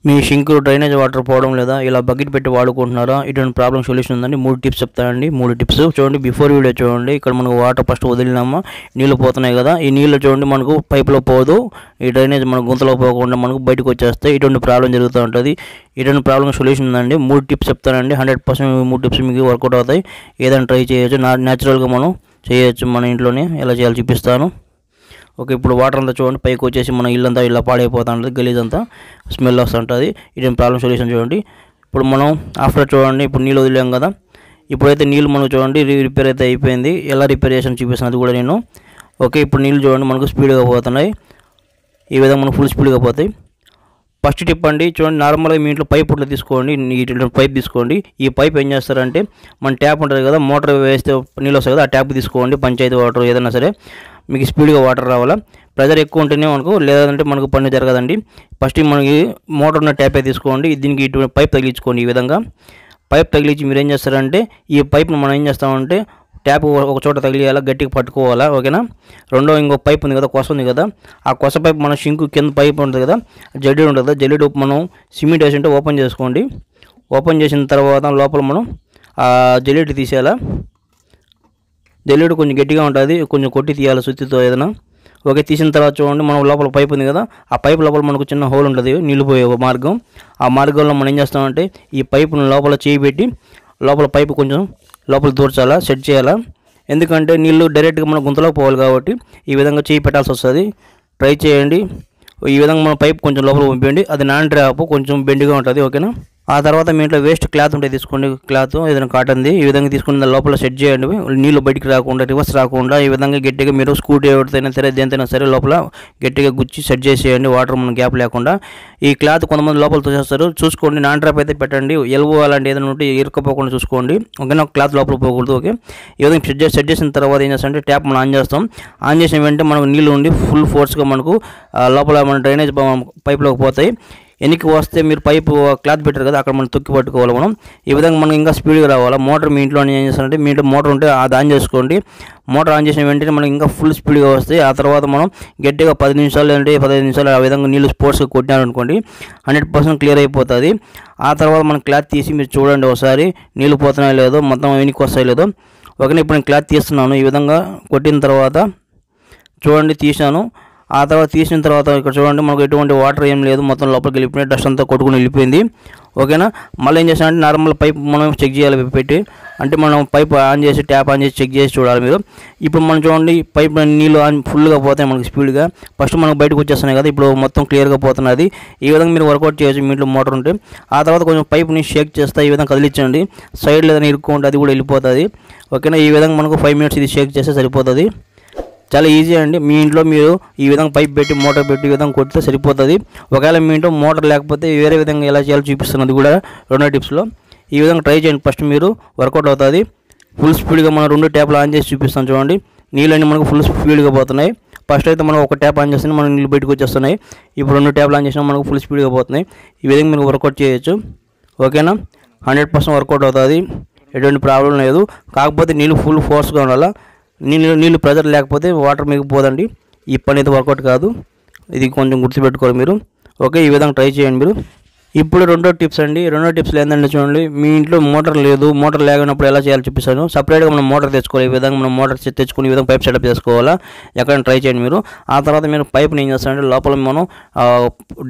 మీ shrink drainage water పోవడం లేదా ఇలా బకెట్ పెట్టి వాడుకుంటున్నారా? ఇటువంటి ప్రాబ్లం సొల్యూషన్ ఉందండి. 3 టిప్స్ చెప్తానండి. 3 టిప్స్ చూడండి. బిఫోర్ వీడియో చూడండి. ఇక్కడ మనకు వాటర్ ఫస్ట్ వదిలినామా, నీళ్ళు పోతున్నాయి కదా, ఈ నీళ్ళు చూడండి మనకు పైపులో పోదు, ఈ డ్రైనేజ్ మన గుంతలో పోకుండా మనకు బయటకు వచ్చేస్తాయి. ఇటువంటి ప్రాబ్లం జరుగుతూ ఉంటుంది. ఇటువంటి ప్రాబ్లం సొల్యూషన్ ఉందండి. 3 టిప్స్ చెప్తానండి. 100% 3 టిప్స్ మీకు వర్కౌట్ అవుతాయి. ఏదైనా ట్రై చేయొచ్చు. న్యాచురల్గా మనం చేయొచ్చు మన ఇంట్లోనే. ఎలా చేయాలో చూపిస్తాను. ఓకే, ఇప్పుడు వాటర్ అంతా చూడండి పైకి వచ్చేసి మన ఇల్లంతా ఇలా పాడైపోతూ ఉంటుంది, గలీజ్ అంతా స్మెల్ వస్తుంటుంది. ఇదేం ప్రాబ్లం సొల్యూషన్ చూడండి. ఇప్పుడు మనం ఆఫ్టర్ చూడండి, ఇప్పుడు నీళ్ళు వదిలేం కదా, ఇప్పుడైతే నీళ్ళు మనకు చూడండి రిపేర్ అయితే అయిపోయింది. ఎలా రిపేర్ చేసాను చూపిస్తాను అది కూడా నేను. ఓకే, ఇప్పుడు నీళ్ళు చూడండి మనకు స్పీడ్గా పోతున్నాయి. ఈ విధంగా మనకు ఫుల్ స్పీడ్గా పోతాయి. ఫస్ట్ టిప్ అండి, చూడండి నార్మల్గా మీ ఇంట్లో పైప్ ఉంటుంది తీసుకోండి, ఇటువంటి పైప్ తీసుకోండి. ఈ పైప్ ఏం చేస్తారంటే మన ట్యాప్ ఉంటుంది కదా, మోటార్ వేస్తే నీళ్ళు వస్తాయి కదా, ఆ ట్యాప్ తీసుకోండి. పంచాయతీ వాటర్ ఏదైనా సరే మీకు స్పీడ్గా వాటర్ రావాలా. ప్రెజర్ ఎక్కువ ఉంటేనే మనకు, లేదంటే మనకు పని జరగదండి. ఫస్ట్ మనకి మోటార్ ఉన్న ట్యాపే తీసుకోండి. దీనికి ఇటువంటి పైప్ తగిలించుకోండి. ఈ విధంగా పైప్ తగిలించి మీరు ఏం చేస్తారంటే ఈ పైప్ను మనం ఏం చేస్తామంటే ట్యాప్ ఒక చోట తగిలియాలా, గట్టిగా పట్టుకోవాలా. ఓకేనా. ఇంకో పైప్ ఉంది కదా, కొస ఉంది కదా, ఆ కొస పైప్ మన షింకు కింద పైప్ ఉంటుంది కదా, జల్లెడ ఉంటుంది కదా, జల్లెడ మనం సిమెంట్ వేసి ఉంటే ఓపెన్ చేసుకోండి. ఓపెన్ చేసిన తర్వాత లోపల మనం ఆ జల్లెడ తీసేయాలా. జల్లెడ కొంచెం గట్టిగా ఉంటుంది, కొంచెం కొట్టి తీయాలి సుత్తితో ఏదైనా. ఓకే, తీసిన తర్వాత చూడండి మనం లోపల పైప్ ఉంది కదా, ఆ పైప్ లోపల మనకు చిన్న హోల్ ఉంటుంది, నీళ్ళు పోయే మార్గం. ఆ మార్గంలో మనం ఏం చేస్తామంటే ఈ పైపును లోపల చేయి పెట్టి లోపల పైపు కొంచెం లోపల దూర్చాలా, సెట్ చేయాలా. ఎందుకంటే నీళ్ళు డైరెక్ట్గా మన గుంతలోకి పోవాలి కాబట్టి ఈ విధంగా చేయి పెట్టాల్సి వస్తుంది. ట్రై చేయండి. ఈ విధంగా మన పైప్ కొంచెం లోపల పంపించండి. అది నాన్ డ్రాప్ కొంచెం బెండ్గా ఉంటుంది. ఓకేనా. ఆ తర్వాత మీ ఇంట్లో వేస్ట్ క్లాత్ ఉంటే తీసుకోండి, క్లాత్ ఏదైనా కాటన్ది. ఈ విధంగా తీసుకుని దాని లోపల సెట్ చేయండి, నీళ్ళు బయటికి రాకుండా, రివర్స్ రాకుండా. ఈ విధంగా గట్టిగా మీరు స్కూటీ ఎవరితైనా సరే దేనితైనా సరే లోపల గట్టిగా గుచ్చి సెట్ చేసేయండి, వాటర్ మన గ్యాప్ లేకుండా. ఈ క్లాత్ కొంతమంది లోపల తోసేస్తారు, చూసుకోండి. నాన్ డ్రాప్ అయితే పెట్టండి. ఎల్బో అలాంటి ఏదైనా ఉంటే ఇరుక్కపోకుండా చూసుకోండి. ఓకేనా. క్లాత్ లోపల పోకూడదు. ఓకే, ఈ విధంగా సెట్ చేసిన తర్వాత ఏం చేస్తామంటే ట్యాప్ మనం ఆన్ చేస్తాం. ఆన్ చేసిన వెంటనే మనకు నీళ్ళు ఉండి ఫుల్ ఫోర్స్గా మనకు లోపల మన డ్రైనేజ్ పైప్లోకి పోతాయి. వెనక్కి వస్తే మీరు పైపు క్లాత్ పెట్టారు కదా, అక్కడ మనం తొక్కి పట్టుకోవాలి మనం. ఈ విధంగా మనం ఇంకా స్పీడ్గా రావాలా. మోటార్ మీ ఇంట్లో ఏం చేస్తారంటే మీ ఇంట్లో మోటార్ ఉంటే అది ఆన్ చేసుకోండి. మోటార్ ఆన్ చేసిన వెంటనే మనం ఇంకా ఫుల్ స్పీడ్గా వస్తాయి. ఆ తర్వాత మనం గట్టిగా 10 నిమిషాలు లేదంటే 15 నిమిషాలు ఆ విధంగా నీళ్ళు స్పోర్ట్స్గా కొట్టినారనుకోండి 100% క్లియర్ అయిపోతుంది. ఆ తర్వాత మనం క్లాత్ తీసి మీరు చూడండి ఒకసారి నీళ్ళు పోతున్నాయో లేదో, మొత్తం వెనక్కి వస్తాయో లేదో. ఓకేనా. ఇప్పుడు నేను క్లాత్ తీస్తున్నాను. ఈ విధంగా కొట్టిన తర్వాత చూడండి తీసాను. ఆ తర్వాత తీసిన తర్వాత ఇక్కడ చూడండి మనకు ఎటువంటి వాటర్ ఏం లేదు, మొత్తం లోపలికి వెళ్ళిపోయిన డస్ట్ అంతా కొట్టుకుని వెళ్ళిపోయింది. ఓకేనా. మళ్ళీ ఏం చేస్తానంటే నార్మల్ పైప్ మనం చెక్ చేయాలి పెట్టి, అంటే మనం పైప్ ఆన్ చేసి ట్యాప్ ఆన్ చేసి చెక్ చేసి చూడాలి మీరు. ఇప్పుడు మనం చూడండి పైప్ నీళ్ళు ఫుల్గా పోతాయి మనకి స్పీడ్గా. ఫస్ట్ మనకు బయటకు వచ్చేస్తున్నాయి కదా, ఇప్పుడు మొత్తం క్లియర్గా పోతున్నది. ఈ విధంగా మీరు వర్కౌట్ చేయొచ్చు మీ ఇంట్లో మోటార్ ఉంటే. ఆ తర్వాత కొంచెం పైప్ని షేక్ చేస్తే ఈ విధంగా కదిలించండి, సైడ్ ఏదైనా ఇరుక్కుంటే అది కూడా వెళ్ళిపోతుంది. ఓకేనా. ఈ విధంగా మనకు 5 మినిట్స్ ఇది షేక్ చేస్తే సరిపోతుంది. చాలా ఈజీ అండి. మీ ఇంట్లో మీరు ఈ విధంగా పైప్ పెట్టి మోటార్ పెట్టి ఈ విధంగా కొడితే సరిపోతుంది. ఒకవేళ మీ ఇంట్లో మోటార్ లేకపోతే వేరే విధంగా ఎలా చేయాలో చూపిస్తున్నది కూడా 2 టిప్స్లో. ఈ విధంగా ట్రై చేయండి. ఫస్ట్ మీరు వర్కౌట్ అవుతుంది. ఫుల్ స్పీడ్గా మనం 2 ట్యాప్లు ఆన్ చేసి చూపిస్తాం చూడండి. నీళ్ళని మనకు ఫుల్ స్పీడ్గా పోతున్నాయి. ఫస్ట్ అయితే మనం ఒక ట్యాప్ ఆన్ చేస్తే మనకు నీళ్ళు బయటకు వచ్చేస్తున్నాయి. ఇప్పుడు 2 ట్యాప్లు ఆన్ చేసినా మనకు ఫుల్ స్పీడ్గా పోతున్నాయి. ఈ విధంగా మీరు వర్కౌట్ చేయొచ్చు. ఓకేనా. 100% వర్కౌట్ అవుతుంది, ఎటువంటి ప్రాబ్లం లేదు. కాకపోతే నీళ్ళు ఫుల్ ఫోర్స్గా ఉండాలా. నీళ్ళు ప్రెజర్ లేకపోతే వాటర్ మీకు పోదండి. ఈ పని అయితే వర్కౌట్ కాదు, ఇది కొంచెం గుర్తుపెట్టుకోవాలి మీరు. ఓకే, ఈ విధంగా ట్రై చేయండి మీరు. ఇప్పుడు 2వ టిప్స్ అండి. 2వ టిప్స్లో ఏంటంటే చూడండి, మీ ఇంట్లో మోటార్ లేదు, మోటార్ లేనప్పుడు ఎలా చేయాలో చూపిస్తాను. సపరేట్గా మనం మోటార్ తెచ్చుకోవాలి. ఈ విధంగా మనం మోటార్ తెచ్చుకుని ఈ విధంగా పైప్ సెటప్ చేసుకోవాలా. ఎక్కడైనా ట్రై చేయండి మీరు. ఆ తర్వాత మీరు పైప్ని ఏం చేస్తారంటే లోపల మనం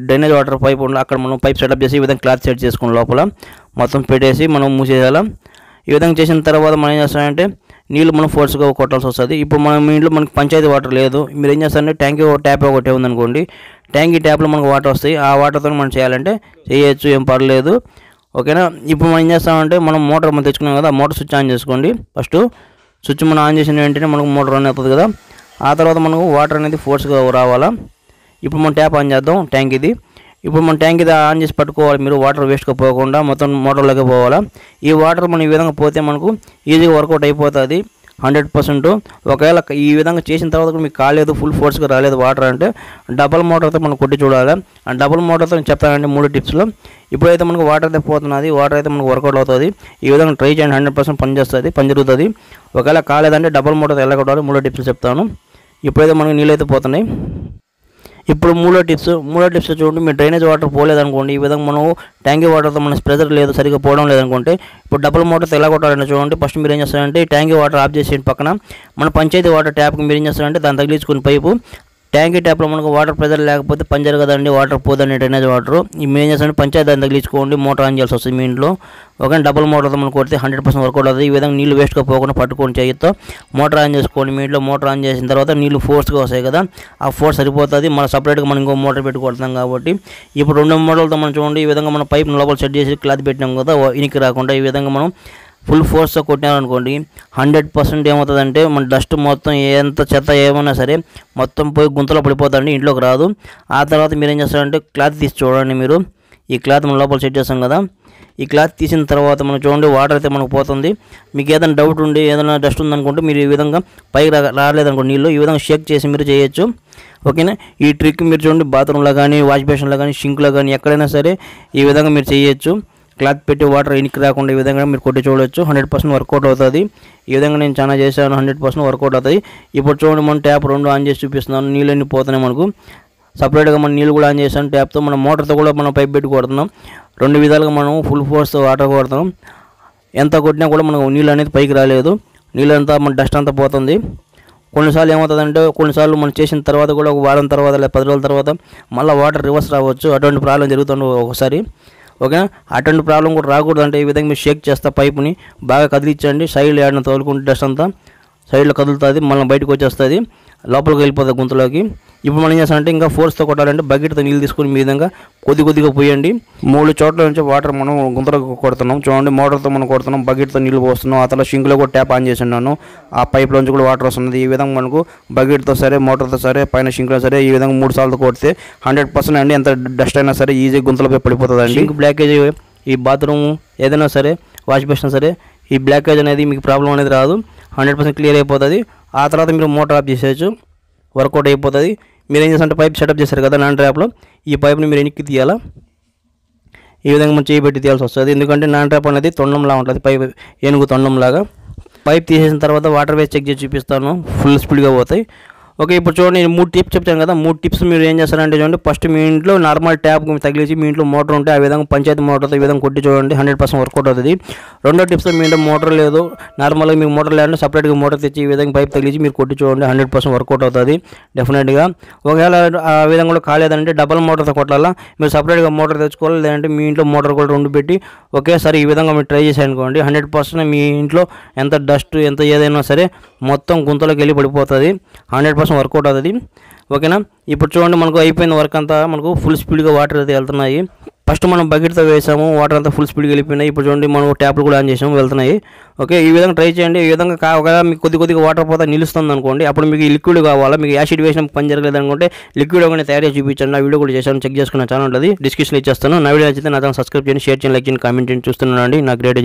డ్రైనేజ్ వాటర్ పైప్ ఉండాలి, అక్కడ మనం పైప్ సెటప్ చేసి ఈ విధంగా క్లాత్ సెట్ చేసుకుని లోపల మొత్తం పెట్టేసి మనం మూసేయాలా. ఈ విధంగా చేసిన తర్వాత మనం ఏం చేస్తామంటే నీళ్ళు మనం ఫోర్స్గా కొట్టాల్సి వస్తుంది. ఇప్పుడు మనం మీ ఇంట్లో మనకి పంచాయతీ వాటర్ లేదు, మీరు ఏం చేస్తారంటే ట్యాంక్ ట్యాప్ ఒకటే ఉందనుకోండి, ట్యాంకీ ట్యాప్లో మనకు వాటర్ వస్తాయి. ఆ వాటర్తో మనం చేయాలంటే చేయొచ్చు, ఏం పర్లేదు. ఓకేనా. ఇప్పుడు మనం ఏం చేస్తామంటే మనం మోటార్ మనం తెచ్చుకున్నాం కదా, మోటార్ స్విచ్ ఆన్ చేసుకోండి. ఫస్ట్ స్విచ్ మనం ఆన్ చేసిన వెంటనే మనకు మోటార్ రన్ అవుతుంది కదా. ఆ తర్వాత మనకు వాటర్ అనేది ఫోర్స్గా రావాలా. ఇప్పుడు మనం ట్యాప్ ఆన్ చేద్దాం ట్యాంక్ ఇది. ఇప్పుడు మనం ట్యాంక్ ఇది ఆన్ చేసి పట్టుకోవాలి మీరు, వాటర్ వేస్ట్గా పోకుండా మొత్తం మోటార్లోకి పోవాలా. ఈ వాటర్ మనం ఈ విధంగా పోతే మనకు ఈజీగా వర్కౌట్ అయిపోతుంది 100%. ఒకవేళ ఈ విధంగా చేసిన తర్వాత మీకు కాలేదు, ఫుల్ ఫోర్స్గా రాలేదు వాటర్ అంటే డబల్ మోటార్తో మనం కొట్టి చూడాలి. ఆ డబల్ మోటార్తో నేను చెప్తానండి 3 టిప్స్లో. ఇప్పుడైతే మనకు వాటర్ అయితే పోతున్నది, వాటర్ అయితే మనకు వర్కౌట్ అవుతుంది. ఈ విధంగా ట్రై చేయండి, 100% పని జరుగుతుంది. ఒకవేళ కాలేదంటే డబల్ మోటార్తో ఎలా కొట్టాలి 3 టిప్స్ చెప్తాను. ఇప్పుడైతే మనకు నీళ్ళు అయితే పోతున్నాయి. ఇప్పుడు మూడో టిప్స్ చూడండి. మీరు డ్రైనేజ్ వాటర్ పోలేదనుకోండి, ఈ విధంగా మనం ట్యాంకీ వాటర్తో మన ప్రెజర్ లేదు సరిగ్గా పోవడం లేదనుకుంటే ఇప్పుడు డబుల్ మోటార్తో ఎలా కొట్టాలంటే చూడండి. ఫస్ట్ మీరు ఏం చేస్తారంటే ట్యాంకీ వాటర్ ఆఫ్ చేసేయండి. పక్కన మన పంచాయతీ వాటర్ ట్యాప్కి మీరు ఏం చేస్తారంటే దాన్ని తగిలించుకుని పైపు ట్యాంకీ ట్యాప్లో మనకు వాటర్ ప్రెజర్ లేకపోతే పని జరగదండి, వాటర్ పోదండి డ్రైనేజ్ వాటర్. మీరు ఏం చేస్తారంటే పంచాయతీ దాన్ని తగిలించుకోండి, మోటార్ ఆన్ చేయాల్సి వస్తుంది మీ ఇంట్లో. ఓకే, డబుల్ మోటార్తో మనం కొడితే 100% వర్కౌట్ అవుతుంది. ఈ విధంగా నీళ్ళు వేస్ట్గా పోకుండా పట్టుకొని చేయొచ్చు. మోటార్ ఆన్ చేసుకోండి. మీ ఇంట్లో మోటార్ ఆన్ చేసిన తర్వాత నీళ్ళు ఫోర్స్గా వస్తాయి కదా, ఆ ఫోర్స్ సరిపోతుంది. మనం సపరేట్గా మనం ఇంకో మోటార్ పెట్టి కొడతాం కాబట్టి ఇప్పుడు 2 మోటార్లతో మనం చూడండి. ఈ విధంగా మనం పైప్ లోపల సెట్ చేసి క్లాత్ పెట్టినాం కదా, ఇనికి రాకుండా ఈ విధంగా మనం ఫుల్ ఫోర్స్తో కొట్టినారనుకోండి 100% ఏమవుతుందంటే మన డస్ట్ మొత్తం ఎంత చెత్త ఏమైనా సరే మొత్తం పోయి గుంతలో పడిపోతుందండి, ఇంట్లోకి రాదు. ఆ తర్వాత మీరు ఏం చేస్తారంటే క్లాత్ తీసి చూడండి. మీరు ఈ క్లాత్ మనం లోపల సెట్ చేస్తాం కదా, ఈ క్లాత్ తీసిన తర్వాత మనం చూడండి వాటర్ అయితే మనకు పోతుంది. మీకు ఏదైనా డౌట్ ఉండి ఏదైనా డస్ట్ ఉందనుకుంటే మీరు ఈ విధంగా పైకి రాలేదనుకోండి నీళ్ళు, ఈ విధంగా షేక్ చేసి మీరు చేయొచ్చు. ఓకేనా, ఈ ట్రిక్ మీరు చూడండి బాత్రూంలో కానీ వాష్ బేసిన్లో కానీ షింక్లో కానీ ఎక్కడైనా సరే ఈ విధంగా మీరు చేయొచ్చు. క్లాత్ పెట్టి వాటర్ ఇనికి రాకుండా ఈ విధంగా మీరు కొట్టి చూడవచ్చు. 100% వర్కౌట్ అవుతుంది. ఈ విధంగా నేను చాలా చేశాను, 100% వర్కౌట్ అవుతుంది. ఇప్పుడు చూడండి మనం ట్యాప్ 2 ఆన్ చేసి చూపిస్తున్నాను. నీళ్ళు అన్నీ పోతున్నాయి మనకు. సపరేట్గా మనం నీళ్ళు కూడా ఆన్ చేసాను ట్యాప్తో. మనం మోటార్తో కూడా మనం పైప్ పెట్టి కొడుతున్నాం. 2 విధాలుగా మనం ఫుల్ ఫోర్స్ వాటర్ కొడుతున్నాం. ఎంత కొట్టినా కూడా మనకు నీళ్ళు అనేది పైకి రాలేదు, నీళ్ళంతా మన డస్ట్ అంతా పోతుంది. కొన్నిసార్లు ఏమవుతుందంటే కొన్నిసార్లు మనం చేసిన తర్వాత కూడా ఒక వారం తర్వాత లేదా 10 రోజుల తర్వాత మళ్ళీ వాటర్ రివర్స్ రావచ్చు. అటువంటి ప్రాబ్లం జరుగుతుంది ఒకసారి. ఓకేనా, అటువంటి ప్రాబ్లం కూడా రాకూడదు అంటే ఈ విధంగా మీరు షేక్ చేస్తా పైపుని బాగా కదిలించండి. సైడ్లో ఏడన తోలుకుంటే డస్ట్ అంతా సైడ్లో కదులుతుంది, మళ్ళీ బయటకు వచ్చేస్తుంది, లోపలికి వెళ్ళిపోతుంది గుంతలోకి. ఇప్పుడు మనం ఏం చేస్తామంటే ఇంకా ఫోర్స్తో కొట్టాలంటే బకెట్తో నీళ్ళు తీసుకుని మీ విధంగా కొద్దిగా పోయండి. 3 చోట్ల నుంచి వాటర్ మనం గుంతలోకి కొడుతున్నాం. చూడండి మోటార్తో మనం కొడుతున్నాం, బకెట్తో నీళ్ళు పోస్తున్నాం. ఆ తర్వాత షింక్లో కూడా ట్యాప్ ఆన్ చేసి ఉన్నాను, ఆ పైప్లోంచి కూడా వాటర్ వస్తుంది. ఈ విధంగా మనకు బకెట్తో సరే మోటార్తో సరే పైన షింక్లో సరే ఈ విధంగా 3 సార్లు కొడితే 100% అండి ఎంత డస్ట్ అయినా సరే ఈజీ గుంతలపై పడిపోతుంది అండి. షింక్ బ్లాకేజ్ ఈ బాత్రూమ్ ఏదైనా సరే వాష్ బేసిన్ సరే ఈ బ్లాకేజ్ అనేది మీకు ప్రాబ్లం అనేది రాదు, 100% క్లియర్ అయిపోతుంది. ఆ తర్వాత మీరు మోటార్ ఆఫ్ చేసేయచ్చు, వర్కౌట్ అయిపోతుంది. మీరు ఏం చేస్తారంటే పైప్ సెటప్ చేశారు కదా నాన్ ట్రాప్లో, ఈ పైప్ని మీరు ఎన్నికి తీయాలా, ఈ విధంగా మనం చేయబెట్టి తీయాల్సి వస్తుంది. ఎందుకంటే నాన్ ట్రాప్ అనేది తొండంలా ఉంటుంది, పైప్ ఏనుగు తొండంలాగా. పైప్ తీసేసిన తర్వాత వాటర్ వేస్ట్ చెక్ చేసి చూపిస్తాను, ఫుల్ స్పీడ్గా పోతాయి. ఓకే, ఇప్పుడు చూడండి నేను 3 టిప్స్ చెప్తాను కదా, 3 టిప్స్ మీరు ఏం చేస్తారంటే చూడండి. ఫస్ట్ మీ ఇంట్లో నార్మల్ ట్యాప్ తగిలించి మీ ఇంట్లో మోటార్ ఉంటే ఆ విధంగా పంచాయతీ మోటార్తో ఈ విధంగా కొట్టి చూడండి, 100% వర్కౌట్ అవుతుంది. రెండో టిప్స్ మీ ఇంట్లో మోటార్ లేదు, నార్మల్గా మీకు మోటార్ లేదంటే సపరేట్గా మోటార్ తెచ్చి ఈ విధంగా పైప్ తగిలించి మీరు కొట్టి చూడండి, 100% వర్కౌట్ అవుతుంది డెఫినెట్గా. ఒకవేళ ఆ విధంగా కూడా కాలేదంటే డబల్ మోటార్తో కొట్టాలా, మీరు సపరేట్గా మోటార్ తెచ్చుకోవాలి, లేదంటే మీ ఇంట్లో మోటార్ కూడా 2 పెట్టి ఒకేసారి ఈ విధంగా మీరు ట్రై చేశారనుకోండి 100% మీ ఇంట్లో ఎంత డస్ట్ ఎంత ఏదైనా సరే మొత్తం గుంతలోకి వెళ్ళి పడిపోతుంది, 100% వర్కౌట్ అవుతుంది. ఓకేనా, ఇప్పుడు చూడండి మనకు అయిపోయిన వర్క్ అంతా మనకు ఫుల్ స్పీడ్గా వాటర్ అయితే వెళ్తున్నాయి. ఫస్ట్ మనం బకెట్తో వేసాము, వాటర్ అంతా ఫుల్ స్పీడ్గా వెళ్ళిపోయినాయి. ఇప్పుడు చూడండి మనం ట్యాప్లు కూడా ఆన్ చేసాము, వెళ్తున్నాయి. ఓకే, ఈ విధంగా ట్రై చేయండి. ఈ విధంగా ఒకవేళ మీకు కొద్దిగా వాటర్ పోతా నిలుస్తుంది అనుకోండి, అప్పుడు మీకు లిక్విడ్ కావాలా, మీకు యాసిడ్ వేసిన పని జరగలేదు అనుకుంటే లిక్విడ్ ఒకటి తయారు చేసి చూపించండి. నా వీడియో కూడా చేశాను, చెక్ చేసుకున్న ఛానల్ ఉంటుంది, డిస్క్రిప్షన్లో ఇచ్చేస్తాను. నా వీడియో నచ్చితే నా ఛానల్ సబ్స్క్రైబ్ చేయండి, షేర్ చేయండి, లైక్ చేయండి, కామెంట్ చేయండి. చూస్తున్నానండి నా గ్రేట్